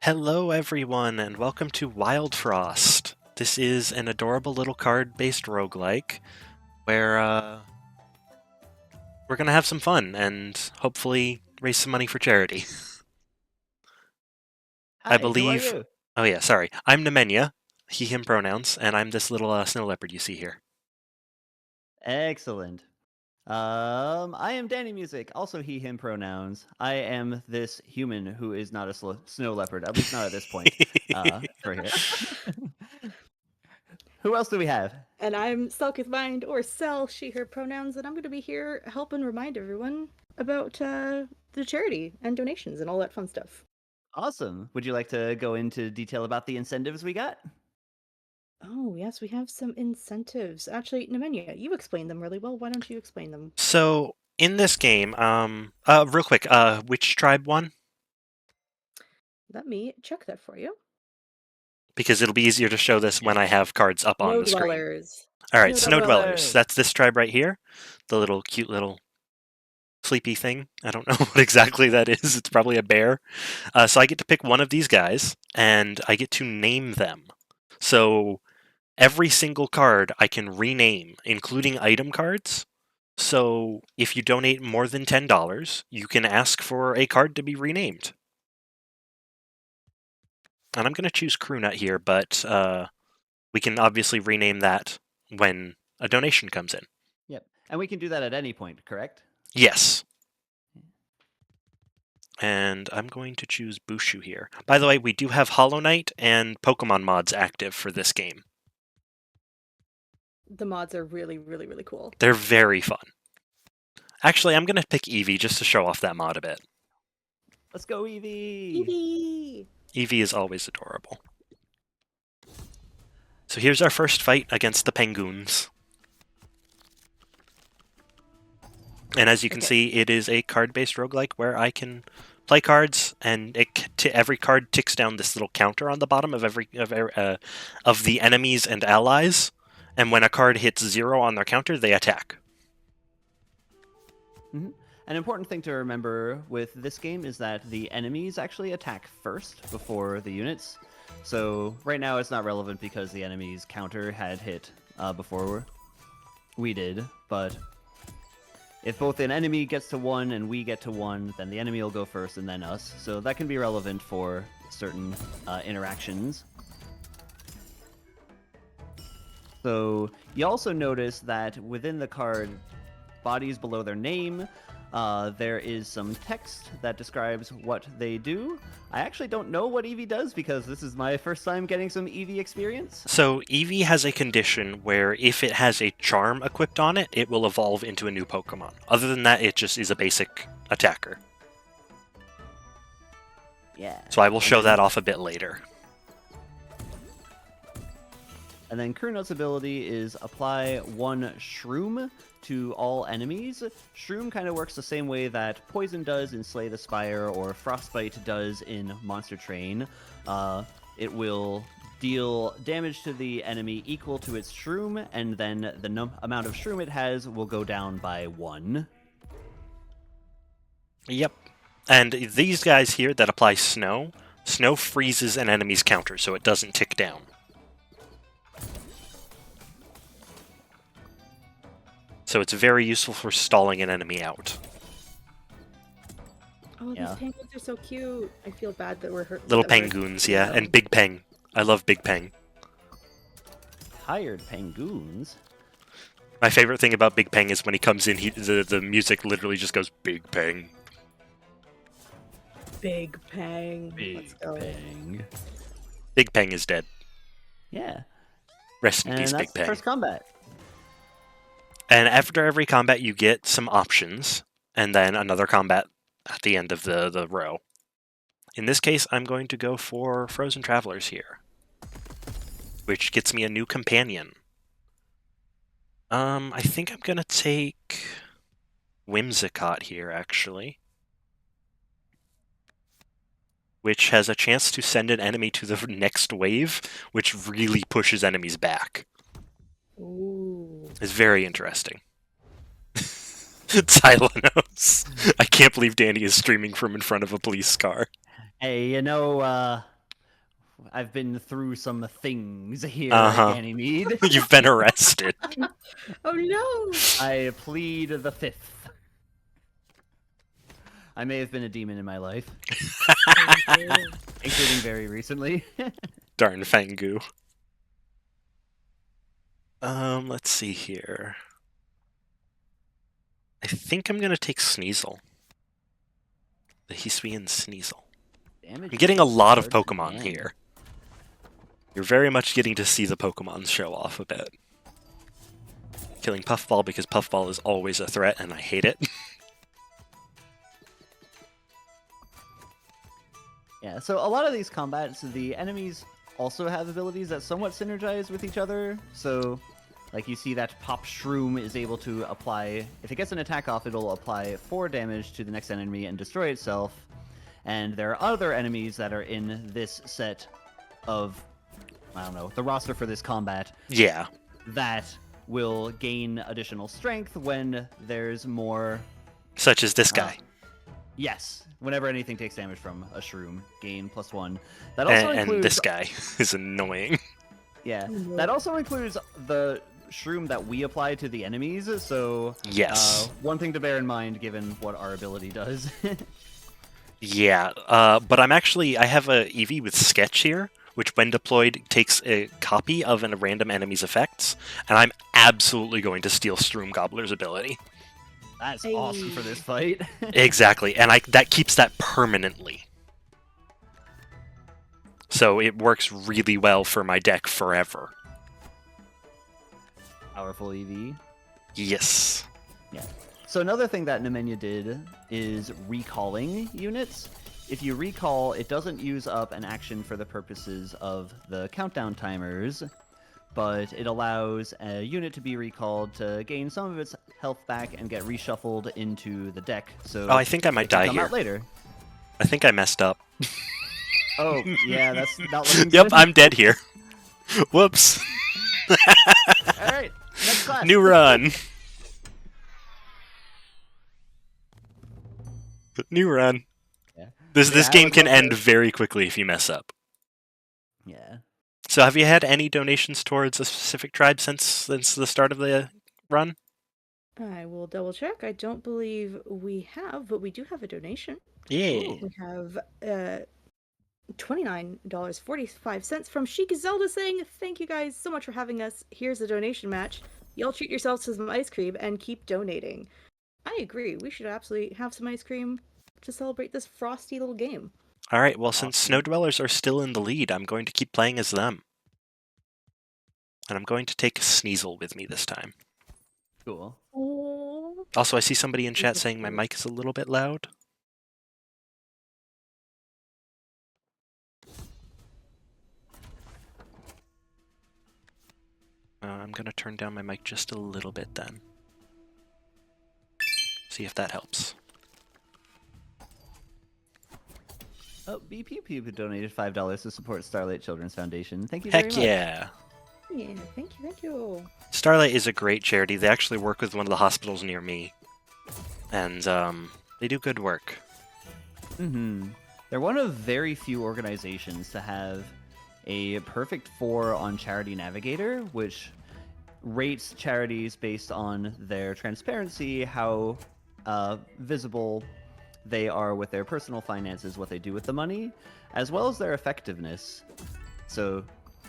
Hello, everyone, and welcome to Wildfrost. This is an adorable little card-based roguelike where we're going to have some fun and hopefully raise some money for charity. I Hi, who are believe... you? Oh yeah, sorry. I'm Nemenya, he, him pronouns, and I'm this little snow leopard you see here. Excellent. I am Danny Music, also he, him pronouns. I am this human who is not a snow leopard, at least not at this point. For here. Who else do we have? And I'm Selkith Mind, or Sel, she, her pronouns, and I'm going to be here helping remind everyone about the charity and donations and all that fun stuff. Awesome. Would you like to go into detail about the incentives we got? Oh, yes, we have some incentives. Actually, Nemenya, you explained them really well. Why don't you explain them? So, in this game, real quick, which tribe won? Let me check that for you. Because it'll be easier to show this when I have cards up on Snow the screen. Dwellers. Alright, Snow Snow Dwellers. Dwellers. That's this tribe right here. The little cute little sleepy thing. I don't know what exactly that is. It's probably a bear. So I get to pick one of these guys, and I get to name them. So every single card I can rename, including item cards. So if you donate more than $10, you can ask for a card to be renamed. And I'm going to choose Crewnet here, but we can obviously rename that when a donation comes in. Yep. And we can do that at any point, correct? Yes. And I'm going to choose Bushu here. By the way, we do have Hollow Knight and Pokemon mods active for this game. The mods are really, really, really cool. They're very fun. Actually, I'm going to pick Eevee just to show off that mod a bit. Let's go, Eevee! Eevee! Eevee is always adorable. So here's our first fight against the Penguins. And as you can see, it is a card-based roguelike where I can play cards, and every card ticks down this little counter on the bottom of of the enemies and allies. And when a card hits 0 on their counter, they attack. Mm-hmm. An important thing to remember with this game is that the enemies actually attack first before the units. So right now it's not relevant because the enemy's counter had hit before we did, but if both an enemy gets to 1 and we get to 1, then the enemy will go first and then us. So that can be relevant for certain interactions. So you also notice that within the card bodies below their name, there is some text that describes what they do. I actually don't know what Eevee does because this is my first time getting some Eevee experience. So Eevee has a condition where if it has a charm equipped on it, it will evolve into a new Pokemon. Other than that, it just is a basic attacker. Yeah. So I will show that off a bit later. And then Kurno's ability is apply 1 Shroom to all enemies. Shroom kind of works the same way that Poison does in Slay the Spire or Frostbite does in Monster Train. It will deal damage to the enemy equal to its Shroom, and then the amount of Shroom it has will go down by 1. Yep. And these guys here that apply Snow, Snow freezes an enemy's counter so it doesn't tick down. So it's very useful for stalling an enemy out. Oh, these penguins are so cute. I feel bad that we're hurt. Little penguins, yeah, and Big Peng. I love Big Peng. Tired penguins? My favorite thing about Big Peng is when he comes in, the music literally just goes, Big Peng. Big Peng. Big Peng. Big Peng is dead. Yeah. Rest in peace, Big Peng. First combat. And after every combat, you get some options, and then another combat at the end of the row. In this case, I'm going to go for Frozen Travelers here, which gets me a new companion. I think I'm going to take Whimsicott here, actually, which has a chance to send an enemy to the next wave, which really pushes enemies back. Ooh. It's very interesting. Tylenos. I can't believe Danny is streaming from in front of a police car. Hey, I've been through some things here Uh-huh. at Ganymede. You've been arrested. Oh no! I plead the fifth. I may have been a demon in my life, including very recently. Darn Fangu. Let's see here. I think I'm gonna take Sneasel. The Hisuian Sneasel. Damage I'm getting a lot of hard Pokemon man. here. You're very much getting to see the Pokemon show off a bit. Killing Puffball because Puffball is always a threat and I hate it. Yeah, so a lot of these combats, the enemies also have abilities that somewhat synergize with each other. So, like you see that Pop Shroom is able to apply, if it gets an attack off, it'll apply 4 damage to the next enemy and destroy itself. And there are other enemies that are in this set of, I don't know, the roster for this combat Yeah. that will gain additional strength when there's more. Such as this guy. Yes, whenever anything takes damage from a shroom, gain +1. That also And includes this guy is annoying. Yeah, Mhm. that also includes the shroom that we apply to the enemies. So Yes. one thing to bear in mind, given what our ability does. Yeah, but I have a Eevee with Sketch here, which when deployed takes a copy of a random enemy's effects, and I'm absolutely going to steal Stroom Gobbler's ability. That's Hey. awesome for this fight. Exactly, and that keeps that permanently. So it works really well for my deck forever. Powerful EV. Yes. So another thing that Nemenya did is recalling units. If you recall, it doesn't use up an action for the purposes of the countdown timers, but it allows a unit to be recalled to gain some of its health back and get reshuffled into the deck. So Oh, I think I might it can die come here. out later. I think I messed up. Oh, yeah, that's not looking Yep, good. I'm dead here. Whoops. All right, next class. New run. New run. Yeah. This Yeah, I game would can love to- end very quickly if you mess up. Yeah. So have you had any donations towards a specific tribe since the start of the run? I will double check. I don't believe we have, but we do have a donation. Yeah. We have $29.45 from Chic Zelda saying, "Thank you guys so much for having us. Here's a donation match. Y'all treat yourselves to some ice cream and keep donating." I agree. We should absolutely have some ice cream to celebrate this frosty little game. All right, well, since Awesome. Snow Dwellers are still in the lead, I'm going to keep playing as them. And I'm going to take Sneasel with me this time. Cool. Oh, Also, I see somebody in chat saying my mic is a little bit loud. I'm going to turn down my mic just a little bit then. See if that helps. Oh, BP donated $5 to support Starlight Children's Foundation. Thank you very Heck much. yeah! yeah. Thank you. Thank you. Starlight is a great charity. They actually work with one of the hospitals near me. And they do good work. Mm-hmm. They're one of very few organizations to have a perfect 4 on Charity Navigator, which rates charities based on their transparency, how visible they are with their personal finances, what they do with the money, as well as their effectiveness. So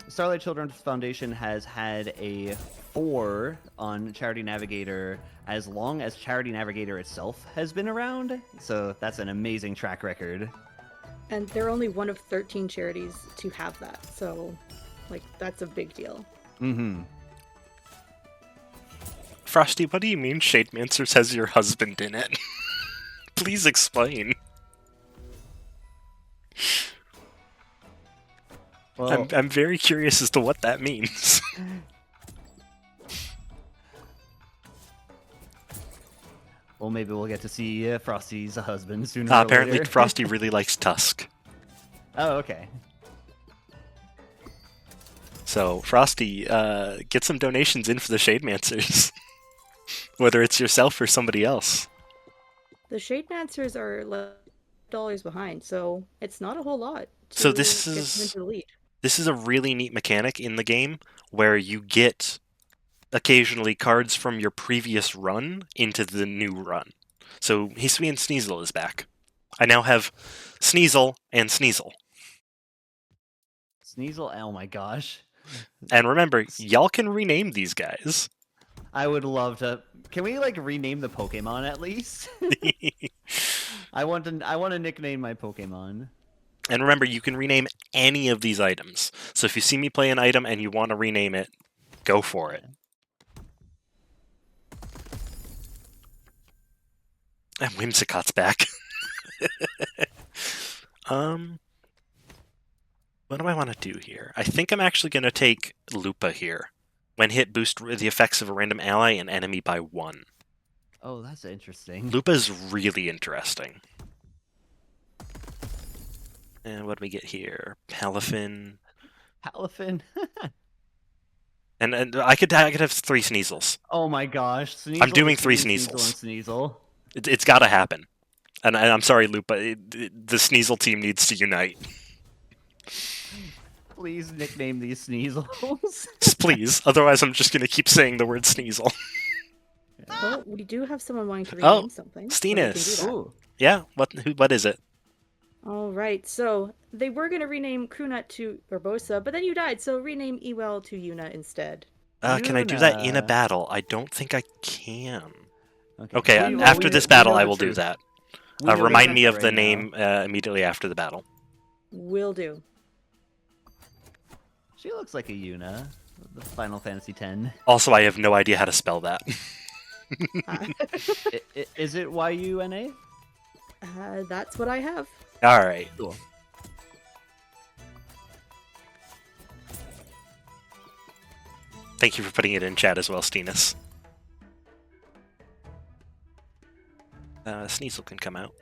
Starlight Children's Foundation has had a 4 on Charity Navigator as long as Charity Navigator itself has been around. So that's an amazing track record. And they're only one of 13 charities to have that. So, like, that's a big deal. Mm-hmm. Frosty, what do you mean Shademancers has your husband in it? Please explain. Well, I'm very curious as to what that means. well, maybe we'll get to see Frosty's husband sooner or Apparently, later. Frosty really likes Tusk. Oh, okay. So, Frosty, get some donations in for the Shademancers. Whether it's yourself or somebody else. The Shademancers are $11 behind, so it's not a whole lot to So this get them is- into the lead. This is a really neat mechanic in the game where you get occasionally cards from your previous run into the new run. So Hisui and Sneasel is back. I now have Sneasel and Sneasel. Sneasel. Oh my gosh. And remember, y'all can rename these guys. I would love to. Can we like rename the Pokemon at least? I want to nickname my Pokemon. And remember, you can rename any of these items. So if you see me play an item and you want to rename it, go for it. And Whimsicott's back. What do I want to do here? I think I'm actually going to take Lupa here. When hit, boost the effects of a random ally and enemy by 1. Oh, that's interesting. Lupa's really interesting. And what do we get here? Palafin. Palafin. And I could have 3 Sneasels. Oh my gosh. Sneasel, I'm doing 3 Sneasel, Sneasels. and Sneasel. It's got to happen. And I'm sorry, Lupa. The Sneasel team needs to unite. Please nickname these Sneasels. Please. Otherwise, I'm just going to keep saying the word Sneasel. Oh, we do have someone wanting to rename something. so we can do Steenus. that. Ooh. Yeah? What is it? All right, so they were going to rename Krunut to Urbosa, but then you died, so rename Ewell to Yuna instead. Can I do that in a Yuna. battle? I don't think I can. Okay. Okay, We- after we- this we battle, know I the will do truth. that. We know the Remind truth me of right the now. name immediately after the battle. Will do. She looks like a Yuna. The Final Fantasy X. Also, I have no idea how to spell that. Is it Yuna? That's what I have. All right. Cool. Thank you for putting it in chat as well, Steenus. Sneasel can come out.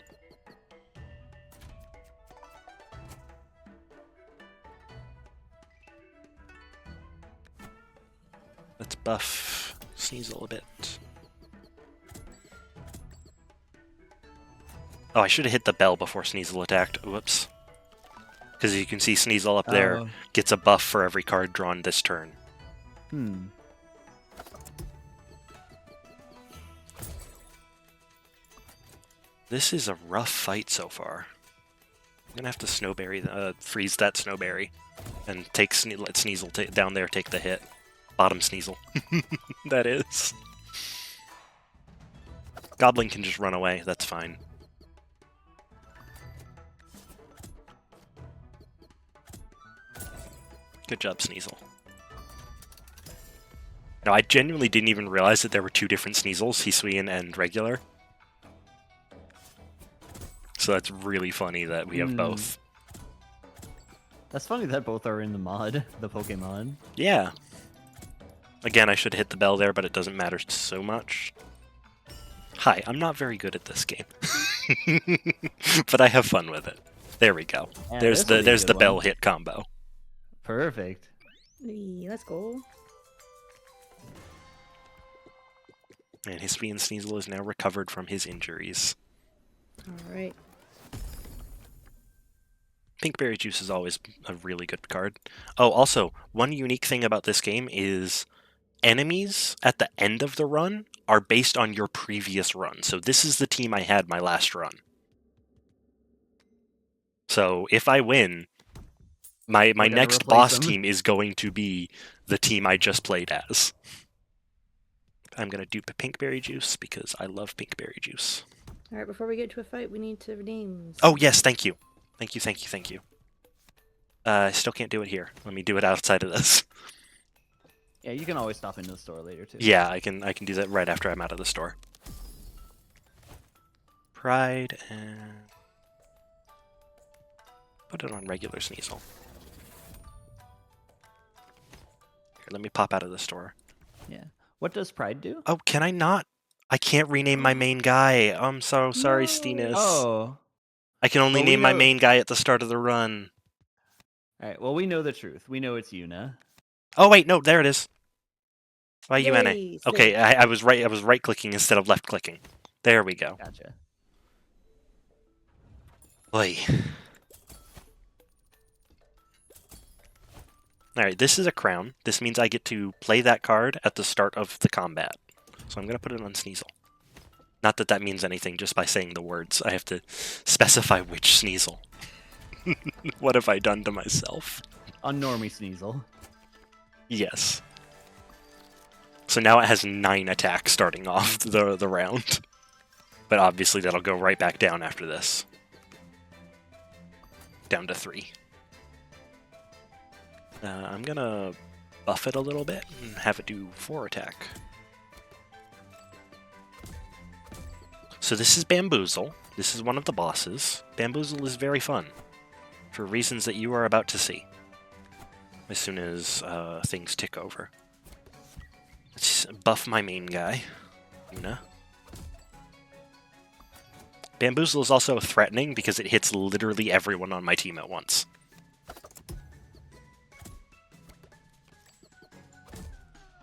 Let's buff Sneasel a bit. Oh, I should have hit the bell before Sneasel attacked. Whoops. Because you can see Sneasel up there Oh. gets a buff for every card drawn this turn. Hmm. This is a rough fight so far. I'm gonna have to snowberry, freeze that snowberry, and let Sneasel down there take the hit. Bottom Sneasel. That is. Goblin can just run away. That's fine. Good job, Sneasel. No, I genuinely didn't even realize that there were 2 different Sneasels, Hisuian and regular. So that's really funny that we have both. That's funny that both are in the mod, the Pokemon. Yeah. Again, I should have hit the bell there, but it doesn't matter so much. Hi, I'm not very good at this game. But I have fun with it. There we go. Yeah, there's this will be a the good bell one. hit combo. Perfect. Let's go. And Hisuian Sneasel is now recovered from his injuries. All right. Pinkberry Juice is always a really good card. Oh, also, one unique thing about this game is enemies at the end of the run are based on your previous run. So this is the team I had my last run. So if I win, my gonna next replace boss them. team is going to be the team I just played as. I'm going to dupe a Pinkberry Juice because I love Pinkberry Juice. All right, before we get to a fight, we need to rename. Oh, yes, thank you. Thank you. I still can't do it here. Let me do it outside of this. Yeah, you can always stop into the store later too. Yeah, I can do that right after I'm out of the store. Pride and put it on regular Sneasel. Here, let me pop out of the store. Yeah. What does Pride do? Oh, can I not? I can't rename my main guy. I'm so sorry, No. Steenus. Oh. I can only Well, we name my know- main guy at the start of the run. All right. Well, we know the truth. We know it's Yuna. Oh wait, no, there it is. YUNA. Yay, Okay, sick. I was right. I was right clicking instead of left clicking. There we go. Gotcha. Boy. Alright, this is a crown. This means I get to play that card at the start of the combat. So I'm going to put it on Sneasel. Not that that means anything just by saying the words. I have to specify which Sneasel. What have I done to myself? On Normie Sneasel. Yes. So now it has 9 attacks starting off the round. But obviously that'll go right back down after this. Down to 3. I'm gonna buff it a little bit and have it do 4 attack. So this is Bamboozle. This is one of the bosses. Bamboozle is very fun, for reasons that you are about to see. As soon as things tick over. Let's buff my main guy, Una. Bamboozle is also threatening because it hits literally everyone on my team at once.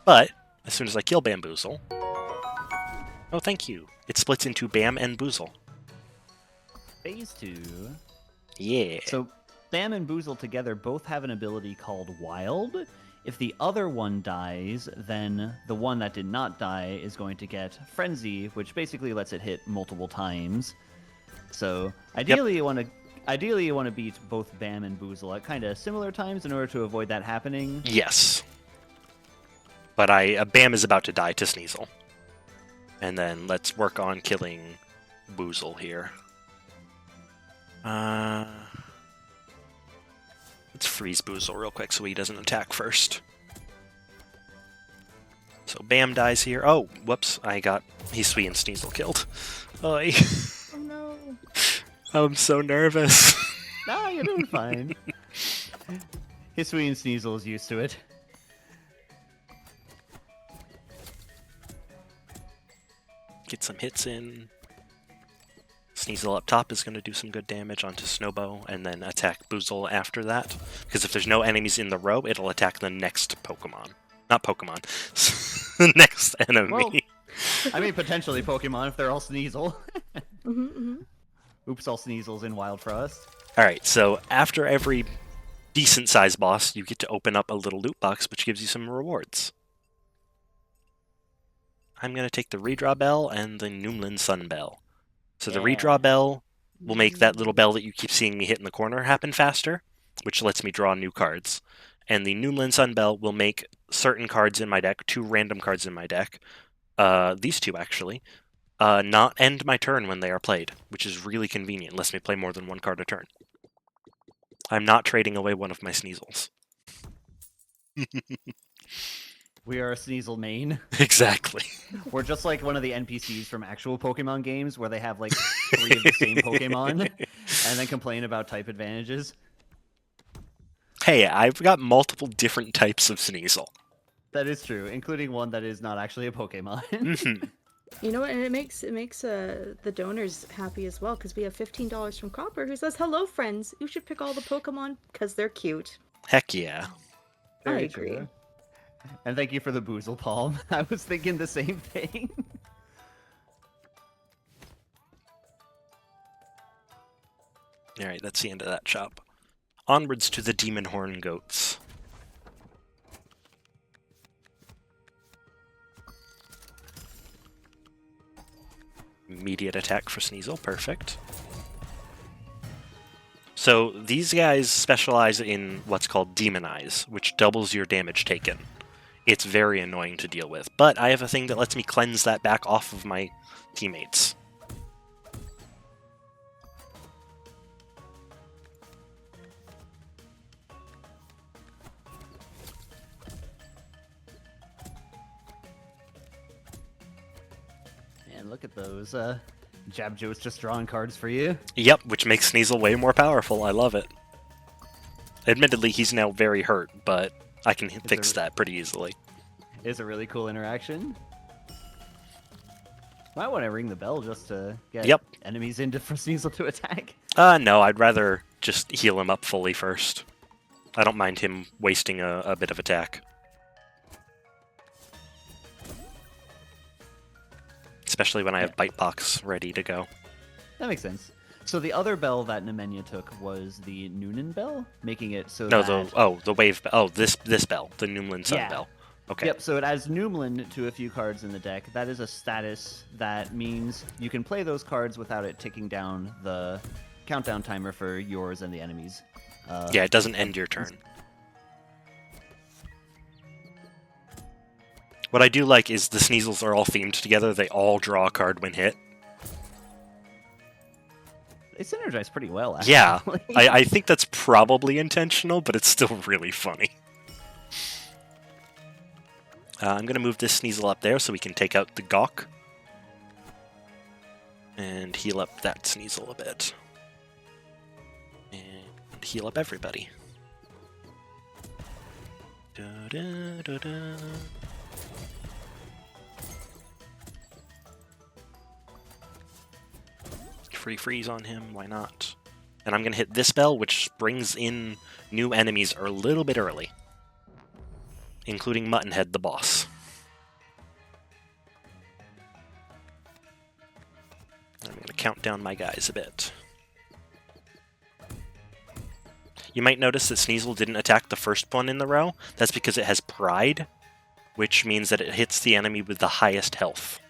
But, as soon as I kill Bamboozle... Oh, thank you. It splits into Bam and Boozle. Phase 2. Yeah. So, Bam and Boozle together both have an ability called Wild. If the other one dies, then the one that did not die is going to get Frenzy, which basically lets it hit multiple times. So, ideally you want to beat both Bam and Boozle at kind of similar times in order to avoid that happening. Yes. But Bam is about to die to Sneasel. And then let's work on killing Boozle here. Let's freeze Boozle real quick so he doesn't attack first. So Bam dies here. Oh, whoops, he's Sweet and Sneasel killed. Oy. Oh no. I'm so nervous. Nah, you're doing fine. Hisui and Sneasel is used to it. Get some hits in. Sneasel up top is going to do some good damage onto Snowbow, and then attack Boozle after that. Because if there's no enemies in the row, it'll attack the next Pokemon. Not Pokemon. The next enemy. Well, I mean, potentially Pokemon if they're all Sneasel. Oops, all Sneasels in Wildfrost. Alright, so after every decent-sized boss, you get to open up a little loot box, which gives you some rewards. I'm going to take the Redraw Bell and the Noomlin Sun Bell. So the Redraw Bell will make that little bell that you keep seeing me hit in the corner happen faster, which lets me draw new cards. And the Noomlin Sun Bell will make certain cards in my deck, 2 random cards in my deck, these 2 actually, not end my turn when they are played, which is really convenient, lets me play more than 1 card a turn. I'm not trading away one of my Sneasels. We are a Sneasel main. Exactly. We're just like one of the NPCs from actual Pokemon games where they have like 3 of the same Pokemon and then complain about type advantages. Hey, I've got multiple different types of Sneasel. That is true, including one that is not actually a Pokemon. Mm-hmm. You know what? And it makes the donors happy as well because we have $15 from Copper who says, "Hello, friends. You should pick all the Pokemon because they're cute." Heck yeah. I agree. True. And thank you for the Boozle Palm. I was thinking the same thing. Alright, that's the end of that shop. Onwards to the Demon Horn Goats. Immediate attack for Sneasel, perfect. So these guys specialize in what's called Demonize, which doubles your damage taken. It's very annoying to deal with, but I have a thing that lets me cleanse that back off of my teammates. And look at those. Jabjo's just drawing cards for you. Yep, which makes Sneasel way more powerful. I love it. Admittedly, he's now very hurt, but I can fix that pretty easily. It's a really cool interaction. Might want to ring the bell just to get enemies into for Sneasel to attack. No, I'd rather just heal him up fully first. I don't mind him wasting a bit of attack. Especially when I have Bite Box ready to go. That makes sense. So the other bell that Nemenya took was the Noonan bell, making it so No, that... the wave. Oh, this bell, the Noomlin Sun Yeah. bell. Okay. Yep, so it adds Noomlin to a few cards in the deck. That is a status that means you can play those cards without it ticking down the countdown timer for yours and the enemies. Yeah, it doesn't end your turn. What I do like is the Sneasels are all themed together. They all draw a card when hit. They synergize pretty well, actually. Yeah, I think that's probably intentional, but it's still really funny. I'm going to move this Sneasel up there so we can take out the Gawk. And heal up that Sneasel a bit. And heal up everybody. Da-da-da-da. Free freeze on him, why not? And I'm going to hit this bell, which brings in new enemies a little bit early. Including Muttonhead, the boss. I'm going to count down my guys a bit. You might notice that Sneasel didn't attack the first one in the row. That's because it has Pride, which means that it hits the enemy with the highest health.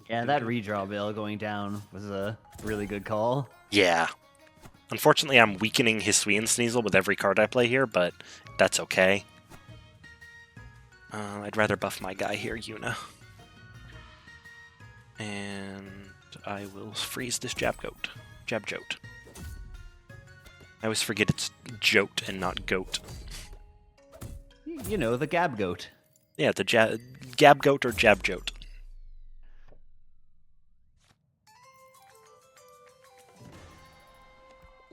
Yeah, that redraw bill going down was a really good call. Yeah. Unfortunately, I'm weakening Hisuian Sneasel with every card I play here, but that's okay. I'd rather buff my guy here, Yuna. And I will freeze this Jabgoat. Jabjote. I always forget it's Jote and not Goat. You know, the Gab Goat. Yeah, the Gabgoat or Jabjote.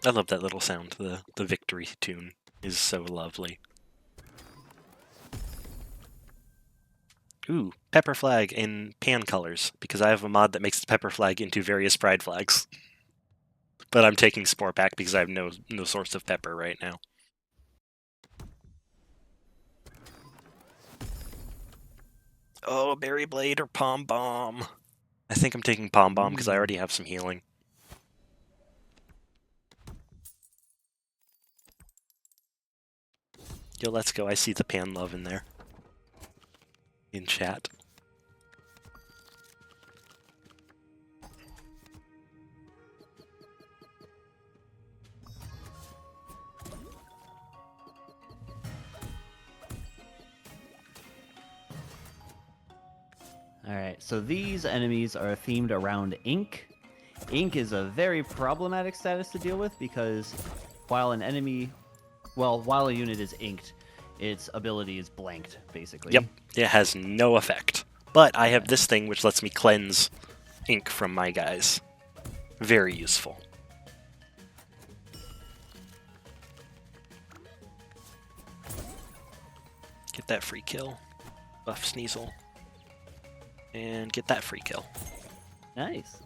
I love that little sound. The victory tune is so lovely. Ooh, pepper flag in pan colors, because I have a mod that makes the pepper flag into various pride flags. But I'm taking Spore Pack because I have no source of pepper right now. Oh, Berry Blade or Pom Bomb. I think I'm taking Pom Bomb because I already have some healing. Yo, let's go. I see the pan love in there. In chat. Alright, so these enemies are themed around ink. Ink is a very problematic status to deal with because while an enemy... Well, while a unit is inked, its ability is blanked, basically. Yep, it has no effect. But I have this thing which lets me cleanse ink from my guys. Very useful. Get that free kill. Buff Sneasel. And get that free kill. Nice.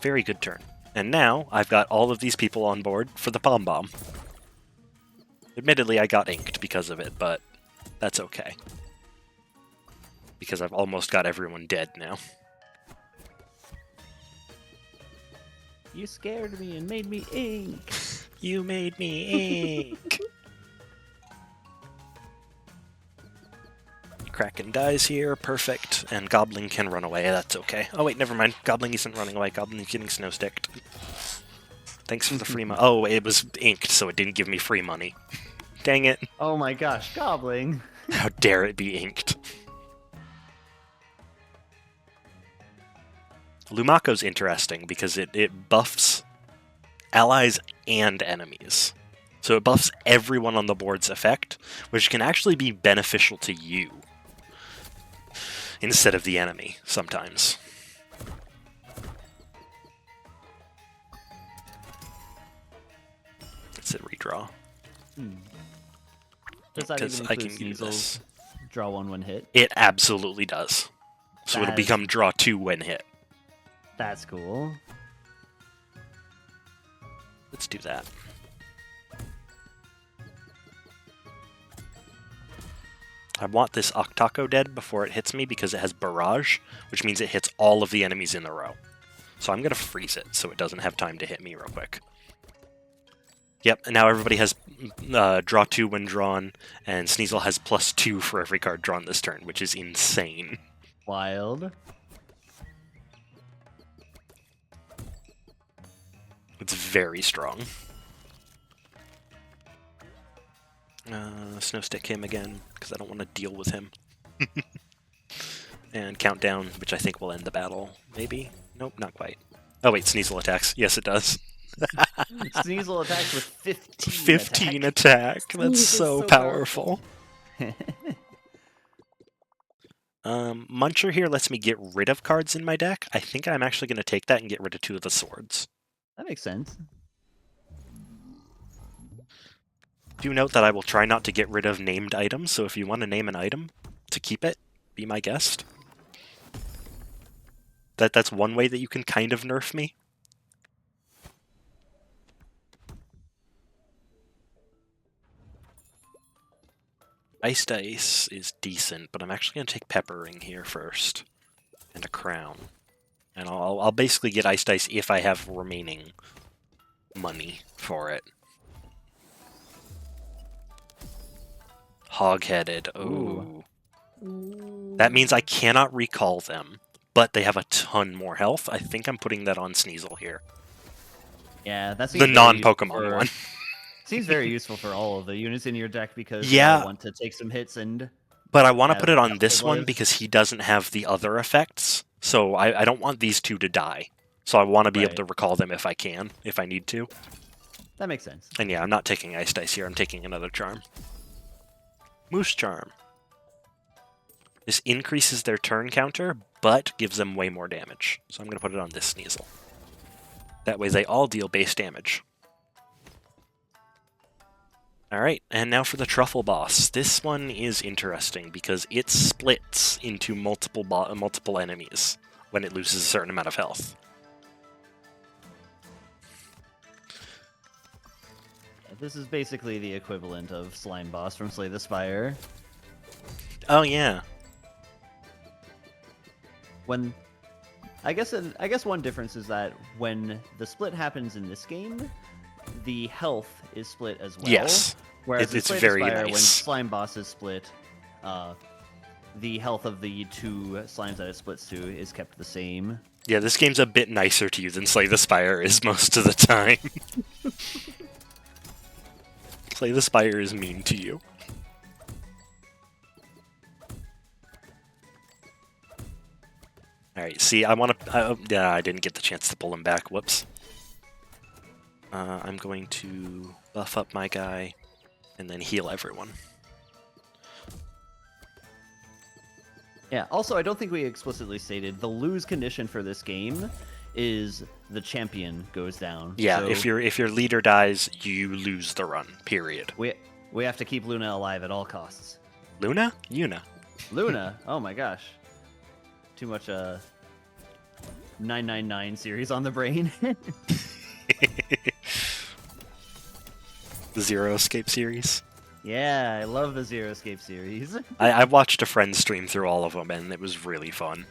Very good turn. And now I've got all of these people on board for the Pom Bomb. Admittedly, I got inked because of it, but that's okay. Because I've almost got everyone dead now. You scared me and made me ink. You made me ink. Kraken dies here, perfect. And Goblin can run away, that's okay. Oh wait, never mind. Goblin isn't running away, Goblin is getting snow sticked. Thanks for the free money. Oh, it was inked, so it didn't give me free money. Dang it. Oh my gosh, Goblin. How dare it be inked. Lumaco's interesting because it buffs allies and enemies. So it buffs everyone on the board's effect, which can actually be beneficial to you instead of the enemy sometimes. It's a redraw. Does that even I include can use this. Sneasels? Draw one hit? It absolutely does. So it'll become draw 2 when hit. That's cool. Let's do that. I want this Octaco dead before it hits me because it has Barrage, which means it hits all of the enemies in a row. So I'm going to freeze it so it doesn't have time to hit me real quick. Yep, and now everybody has draw 2 when drawn, and Sneasel has +2 for every card drawn this turn, which is insane. Wild. It's very strong. Snow Stick him again, because I don't want to deal with him. And Countdown, which I think will end the battle. Maybe? Nope, not quite. Oh wait, Sneasel attacks. Yes, it does. Sneasel attacks with 15 15 attack. That's Sneeze is so so powerful. Muncher here lets me get rid of cards in my deck. I think I'm actually going to take that and get rid of 2 of the swords. That makes sense. Do note that I will try not to get rid of named items, so if you want to name an item to keep it, be my guest. That's one way that you can kind of nerf me. Ice Dice is decent, but I'm actually going to take Pepper Ring here first. And a Crown. And I'll basically get Ice Dice if I have remaining money for it. Hog-headed. Ooh. That means I cannot recall them, but they have a ton more health. I think I'm putting that on Sneasel here. Yeah, that's The non-Pokemon one. Seems very useful for all of the units in your deck because Yeah. you want to take some hits and... But I want to have put it on health this one live. because he doesn't have the other effects. So I don't want these 2 to die. So I want to be able Right. to recall them if I can, if I need to. That makes sense. And yeah, I'm not taking Ice Dice here. I'm taking another Charm. Moose Charm. This increases their turn counter, but gives them way more damage. So I'm going to put it on this Sneasel. That way they all deal base damage. Alright, and now for the Truffle Boss. This one is interesting because it splits into multiple enemies when it loses a certain amount of health. This is basically the equivalent of Slime Boss from Slay the Spire. Oh yeah. When I guess one difference is that when the split happens in this game, the health is split as well. Yes. Whereas in It's Slay the very Spire, when nice. Slime Boss is split, the health of the 2 slimes that it splits to is kept the same. Yeah, this game's a bit nicer to you than Slay the Spire is most of the time. Slay the Spire is mean to you. Alright, see, I want to... yeah, I didn't get the chance to pull him back. Whoops. I'm going to buff up my guy and then heal everyone. Yeah, also, I don't think we explicitly stated the lose condition for this game is the champion goes down. Yeah, So if your leader dies, you lose the run, period. we have to keep Luna alive at all costs. Luna? Yuna. Luna, oh my gosh. Too much 999 series on the brain. The Zero Escape series. Yeah, I love the Zero Escape series. I watched a friend stream through all of them, and it was really fun.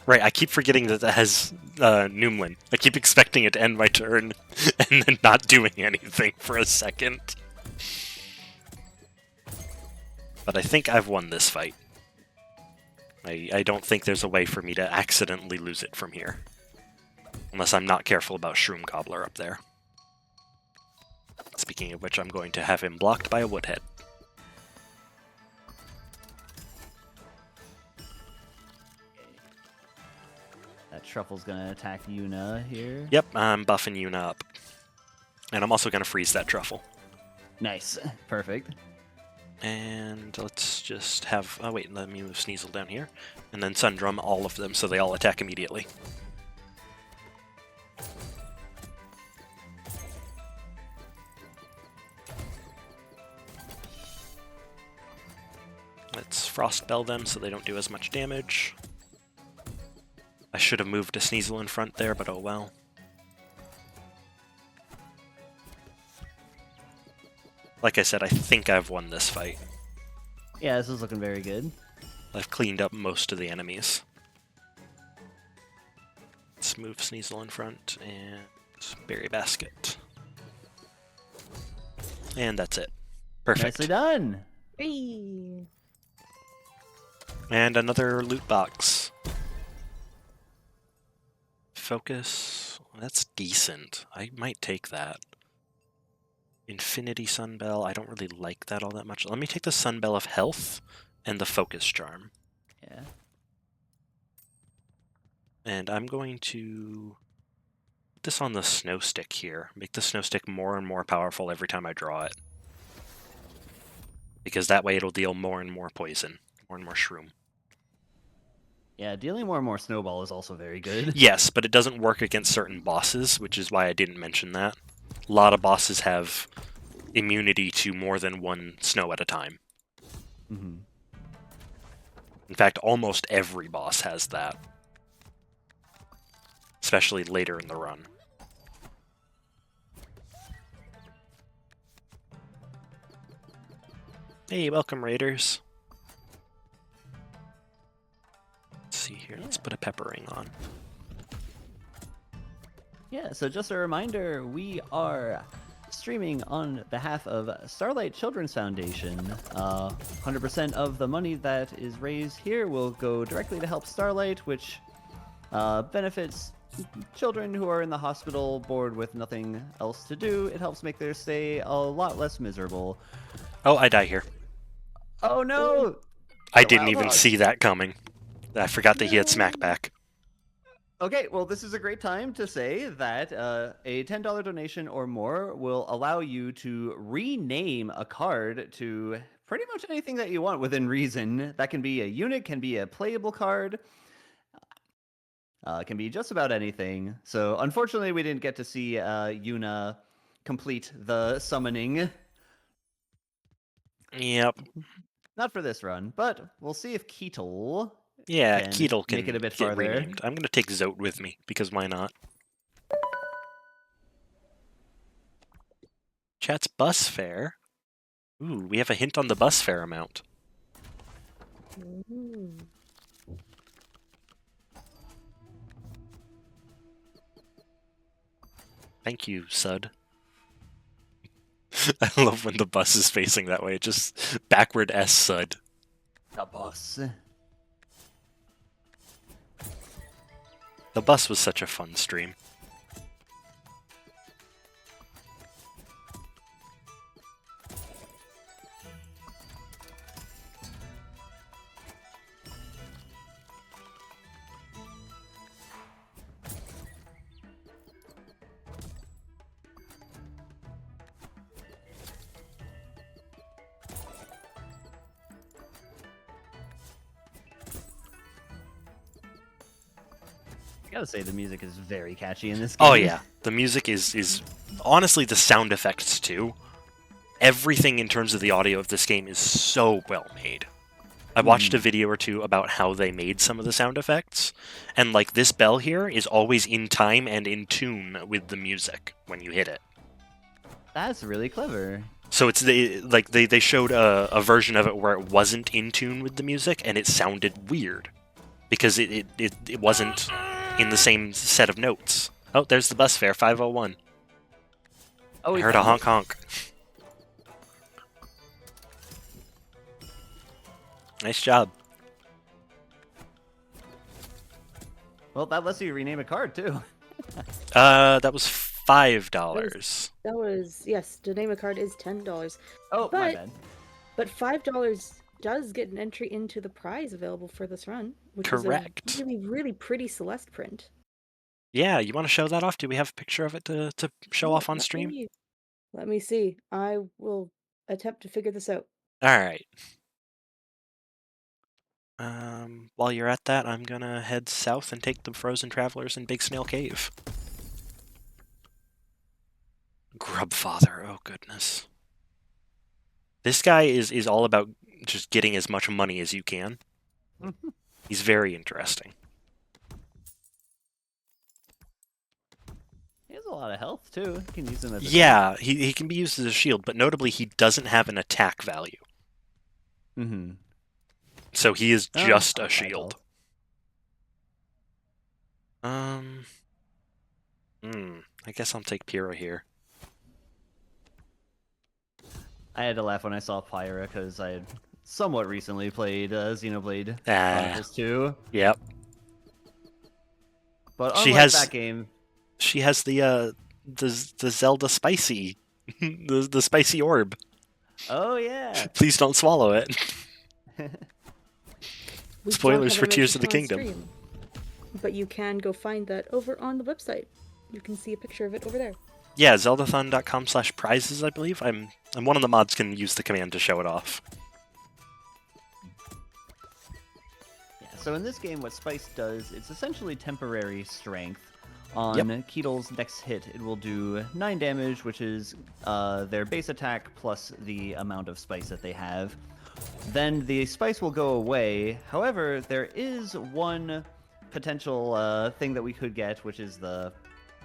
Right, I keep forgetting that that has Noomlin. I keep expecting it to end my turn, and then not doing anything for a second. But I think I've won this fight. I don't think there's a way for me to accidentally lose it from here. Unless I'm not careful about Shroom Gobbler up there. Speaking of which, I'm going to have him blocked by a Woodhead. That Truffle's gonna attack Yuna here. Yep, I'm buffing Yuna up. And I'm also going to freeze that Truffle. Nice. Perfect. And let's just have... oh wait, let me move Sneasel down here. And then Sundrum all of them so they all attack immediately. Let's Frostbell them so they don't do as much damage. I should have moved a Sneasel in front there, but oh well. Like I said, I think I've won this fight. Yeah, this is looking very good. I've cleaned up most of the enemies. Let's move Sneasel in front and Berry Basket. And that's it. Perfect. Nicely done. Hey. And another loot box. Focus. That's decent. I might take that. Infinity Sunbell. I don't really like that all that much. Let me take the Sunbell of Health and the Focus Charm. Yeah. And I'm going to put this on the Snow Stick here. Make the Snow Stick more and more powerful every time I draw it. Because that way it'll deal more and more poison. More and more shroom. Yeah, dealing more and more snowball is also very good. Yes, but it doesn't work against certain bosses, which is why I didn't mention that. A lot of bosses have immunity to more than one snow at a time. Mm-hmm. In fact, almost every boss has that. Especially later in the run. Hey, welcome, Raiders. Let's see here. Let's put a peppering on. Yeah, so just a reminder, we are streaming on behalf of Starlight Children's Foundation. 100% of the money that is raised here will go directly to help Starlight, which benefits children who are in the hospital bored with nothing else to do. It helps make their stay a lot less miserable. Oh, I die here. Oh no! I The didn't Wild even Hog. see that coming. I forgot that he had smack back. Okay, well, this is a great time to say that a $10 donation or more will allow you to rename a card to pretty much anything that you want within reason. That can be a unit, can be a playable card, can be just about anything. So, unfortunately, we didn't get to see Yuna complete the summoning. Yep. Not for this run, but we'll see if Keetle Yeah, can Keetle can make it a bit get farther. renamed. I'm going to take Zote with me, because why not? Chat's bus fare. Ooh, we have a hint on the bus fare amount. Mhm. Thank you, Sud. I love when the bus is facing that way. Just backward S Sud. The boss. The bus was such a fun stream. I gotta say, the music is very catchy in this game. Oh yeah, the music is honestly the sound effects too. Everything in terms of the audio of this game is so well made. I watched a video or two about how they made some of the sound effects, and like this bell here is always in time and in tune with the music when you hit it. That's really clever. So it's they showed a version of it where it wasn't in tune with the music and it sounded weird because it wasn't in the same set of notes. Oh, there's the bus fare 501. Oh, I heard a honk honk. Nice job. Well, that lets you rename a card too. That was $5. That was, yes, to name a card is $10. Oh, my But- bad. But $5 does get an entry into the prize available for this run, which Correct. is a really, really pretty Celeste print. Yeah, you want to show that off? Do we have a picture of it to show off on Let stream? Let me see. I will attempt to figure this out. All right. While you're at that, I'm gonna head south and take the Frozen Travelers in Big Snail Cave. Grubfather, oh goodness. This guy is all about just getting as much money as you can. He's very interesting. He has a a lot of health too. You can use him as a Yeah, he can be used as a shield, but notably he doesn't have an attack value. Mm-hmm. So he is Oh, just a not bad shield. health. I guess I'll take Pyrrha here. I had to laugh when I saw Pyra because I had somewhat recently played Xenoblade Ah, Chronicles 2. yep. But She unlike has that game, she has the Zelda spicy the spicy orb. oh yeah. Please don't swallow it. We Spoilers don't for have it Tears of the mentioned on Kingdom. stream, but you can go find that over on the website. You can see a picture of it over there. Yeah, zeldathon.com/prizes, I believe. I'm one of the mods can use the command to show it off. Yeah, so in this game, what Spice does, it's essentially temporary strength. On Keetl's next hit, it will do 9 damage, which is their base attack plus the amount of spice that they have. Then the spice will go away. However, there is one potential thing that we could get, which is the...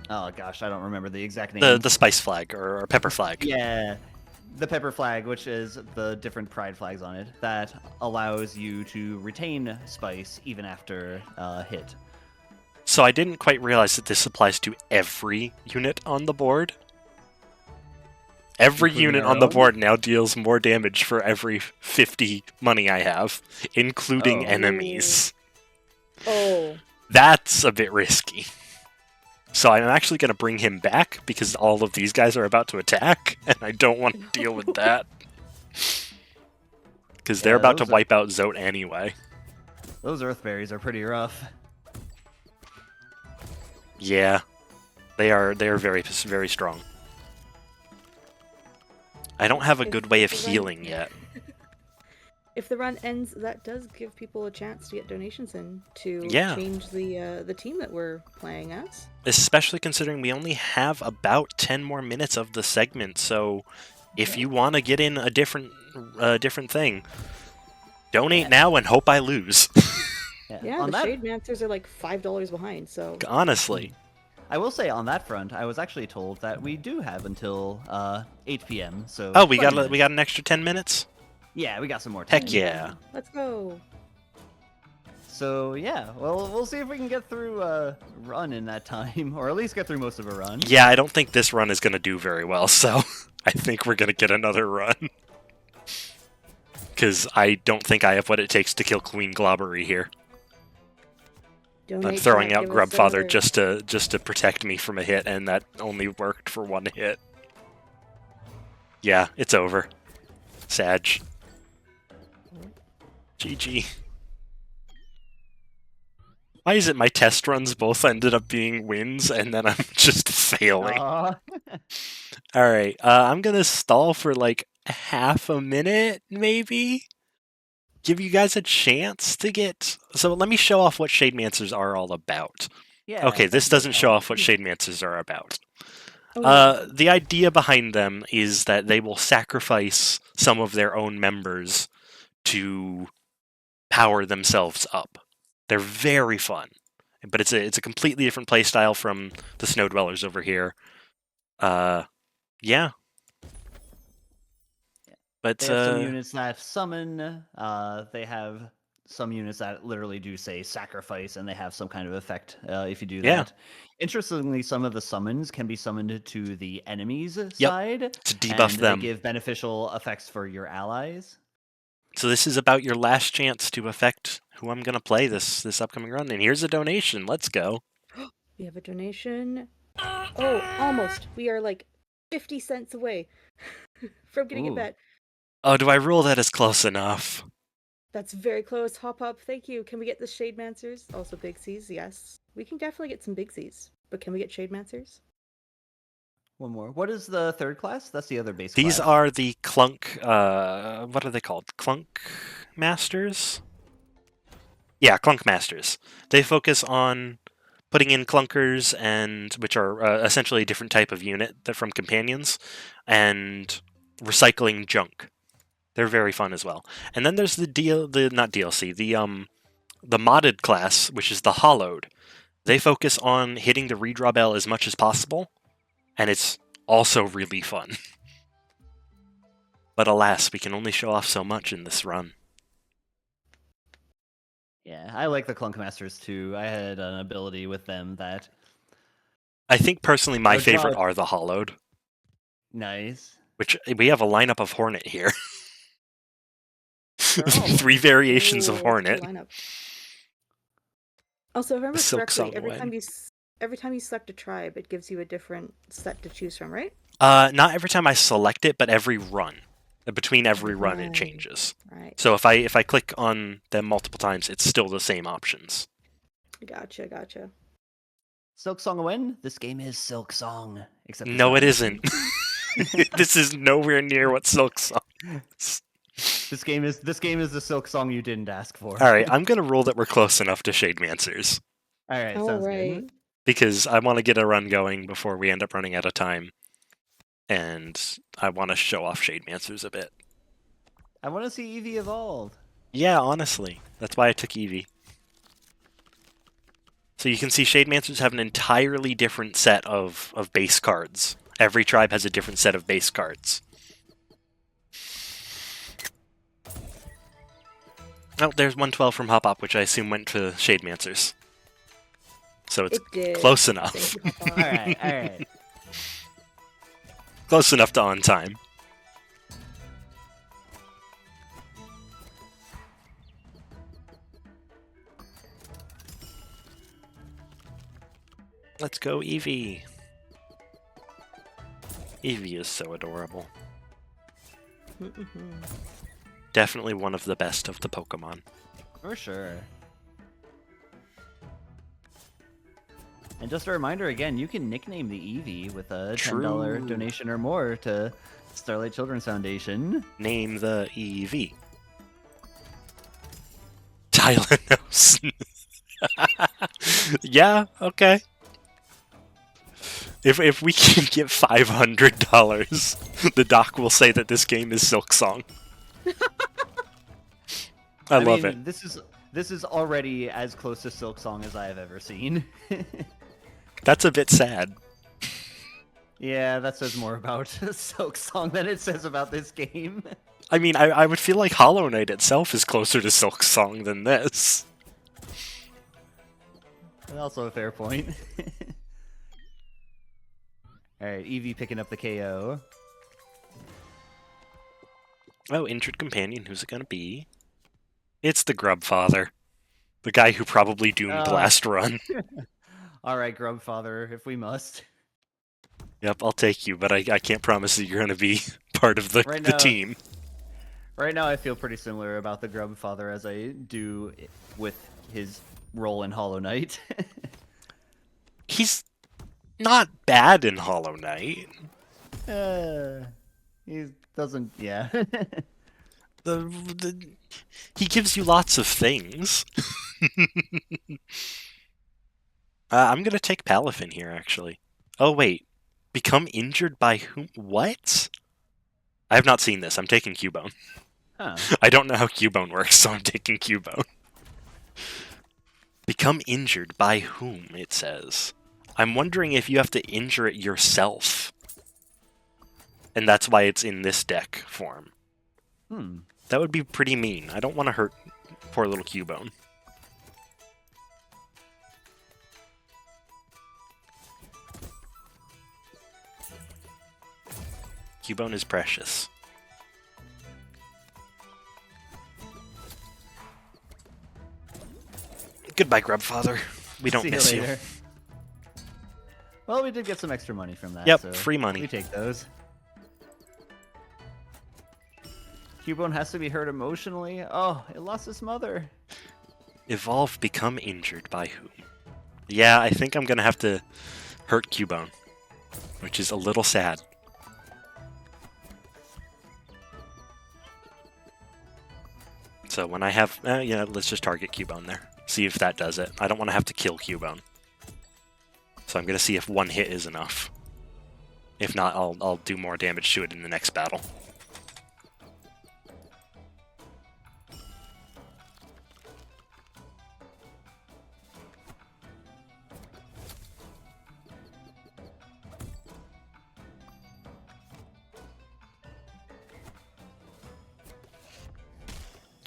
Oh gosh, I don't remember the exact name. The spice flag or pepper flag. Yeah, the pepper flag, which is the different pride flags on it, that allows you to retain spice even after hit. So I didn't quite realize that this applies to every unit on the board. Every Including unit our on the own? board now deals more damage for every 50 money I have, including Oh. enemies. Oh, That's a bit risky. So I'm actually going to bring him back because all of these guys are about to attack, and I don't want to deal with that. Because they're Yeah, about to those are- wipe out Zote anyway. Those earthberries are pretty rough. Yeah, they are very very strong. I don't have a If good way of the run- healing yet. if the run ends, that does give people a chance to get donations in to Yeah. change the team that we're playing as. Especially considering we only have about 10 more minutes of the segment, so if you want to get in a different thing, donate now and hope I lose. Yeah, on the that, Shade Mancers are like $5 behind, so Honestly. I will say on that front, I was actually told that we do have until 8 p.m. So Oh, we 20 got minutes. an extra 10 minutes? Yeah, we got some more time. Heck yeah. let's go. So yeah, well, we'll see if we can get through a run in that time, or at least get through most of a run. Yeah, I don't think this run is going to do very well, so I think we're going to get another run. Because I don't think I have what it takes to kill Queen Globbery here. I'm Donate throwing chat, out give us Grubfather another- just to protect me from a hit, and that only worked for one hit. Yeah, it's over. Sag. GG. Why is it my test runs both ended up being wins, and then I'm just failing? Alright, I'm gonna stall for like half a minute, maybe? Give you guys a chance to get... So let me show off what Shademancers are all about. Yeah. Okay, this that'd be doesn't show off what helpful. Shademancers are about. Oh, yeah. The idea behind them is that they will sacrifice some of their own members to power themselves up. They're very fun, but it's a completely different playstyle from the Snow Dwellers over here. Yeah. But They have some units that summon. They have some units that literally do say sacrifice, and they have some kind of effect if you do Yeah. that. Interestingly, some of the summons can be summoned to the enemy's side to debuff and them. They give beneficial effects for your allies. So this is about your last chance to affect who I'm gonna play this upcoming run. And here's a donation. Let's go. We have a donation. Oh, almost. We are like 50 cents away from getting it Ooh. back. Oh, do I rule that as close enough? That's very close. Hop up. Thank you. Can we get the Shade Mancers? Also Big C's, yes. We can definitely get some Big C's. But can we get Shade Mancers? One more. What is the third class? That's the other base These class. are the Clunk, what are they called? Clunk Masters? Yeah, Clunk Masters. They focus on putting in clunkers, and which are essentially a different type of unit from companions, and recycling junk. They're very fun as well. And then there's the modded class, which is the Hollowed. They focus on hitting the redraw bell as much as possible, and it's also really fun. But alas, we can only show off so much in this run. Yeah, I like the Clunk Masters too. I had an ability with them that I think personally my Oh, favorite God. are the Hollowed, nice. which we have a lineup of Hornet here. They're all 3 variations of Ooh, that's a Hornet. good lineup. Also, if I remember Silk correctly, Song every time you select a tribe, it gives you a different set to choose from, right? Not every time I select it, but every run. Between every run, it Right. changes. Right. So if I click on them multiple times, it's still the same options. Gotcha. Silk Song Wen? This game is Silk Song. Except it's No, not it actually. isn't. This is nowhere near what Silk Song is. This game is the Silk Song you didn't ask for. All right, I'm gonna rule that we're close enough to Shademancers All right, All sounds right. good. because I want to get a run going before we end up running out of time, and I want to show off Shademancers a bit. I want to see Eevee evolve. Yeah, honestly, that's why I took Eevee. So you can see Shademancers have an entirely different set of base cards. Every tribe has a different set of base cards. Oh, there's 112 from Hop Hop, which I assume went to Shademancers. So it's It did. close enough. Thank you, Papa. All right. Close enough to on time. Let's go, Eevee. Eevee is so adorable. Definitely one of the best of the Pokemon. For sure. And just a reminder again, you can nickname the Eevee with a $10 True. donation or more to Starlight Children's Foundation. Name the Eevee. Tylenos. Yeah, okay. If we can get $500, the doc will say that this game is Silk Song. I love mean, it. This is already as close to Silk Song as I have ever seen. That's a bit sad. Yeah, that says more about Silk Song than it says about this game. I mean, I would feel like Hollow Knight itself is closer to Silk Song than this. Also a fair point. Alright, Eevee picking up the KO. Oh, injured companion, who's it gonna be? It's the Grub Father. The guy who probably doomed last run. Alright, Grubfather, if we must. Yep, I'll take you, but I can't promise that you're gonna be part of the team. Right now I feel pretty similar about the Grubfather as I do with his role in Hollow Knight. He's not bad in Hollow Knight. He doesn't, yeah. He gives you lots of things. I'm gonna take Palafin here, actually. Oh, wait. Become injured by whom? What? I have not seen this. I'm taking Cubone. Huh. I don't know how Cubone works, so I'm taking Cubone. Become injured by whom, it says. I'm wondering if you have to injure it yourself. And that's why it's in this deck form. That would be pretty mean. I don't want to hurt poor little Cubone. Cubone is precious. Goodbye, Grubfather. We don't miss you. Well, we did get some extra money from that. Yep, so free money. We take those. Cubone has to be hurt emotionally. Oh, it lost his mother. Evolve, become injured by whom? Yeah, I think I'm gonna have to hurt Cubone, which is a little sad. So when I have, yeah, let's just target Cubone there. See if that does it. I don't want to have to kill Cubone. So I'm gonna see if one hit is enough. If not, I'll do more damage to it in the next battle.